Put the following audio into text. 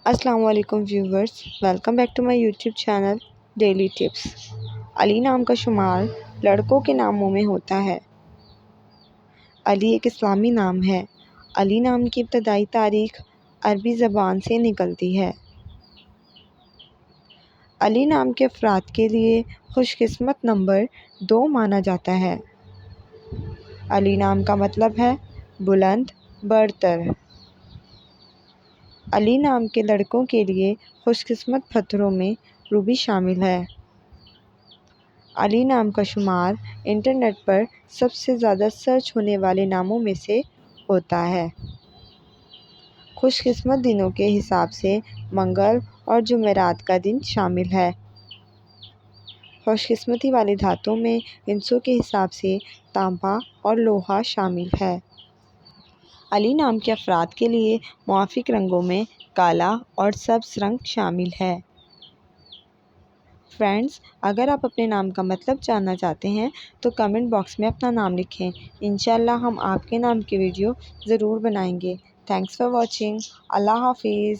السلام علیکم viewers, welcome back to my YouTube channel daily tips. Ali نام کا شمار لڑکوں کے ناموں میں ہوتا ہے۔ علی ایک اسلامی نام ہے۔ علی نام کی ابتدائی تاریخ عربی زبان سے نکلتی ہے۔ علی نام کے افراد کے لیے خوش قسمت نمبر 2 مانا جاتا ہے۔ علی نام کا مطلب ہے بلند، برتر۔ علی نام کے لڑکوں کے لیے خوش قسمت پتھروں میں روبی شامل ہے۔ علی نام کا شمار انٹرنیٹ پر سب سے زیادہ سرچ ہونے والے ناموں میں سے ہوتا ہے۔ خوش قسمت دنوں کے حساب سے منگل اور جمعرات کا دن شامل ہے۔ خوش قسمتی والے دھاتوں میں ہندسوں کے حساب سے تانبا اور لوہا شامل ہے۔ علی نام کے افراد کے لیے موافق رنگوں میں کالا اور سبز رنگ شامل ہے۔ فرینڈز، اگر آپ اپنے نام کا مطلب جاننا چاہتے ہیں تو کمنٹ باکس میں اپنا نام لکھیں۔ انشاءاللہ ہم آپ کے نام کی ویڈیو ضرور بنائیں گے۔ Thanks for watching. اللہ حافظ۔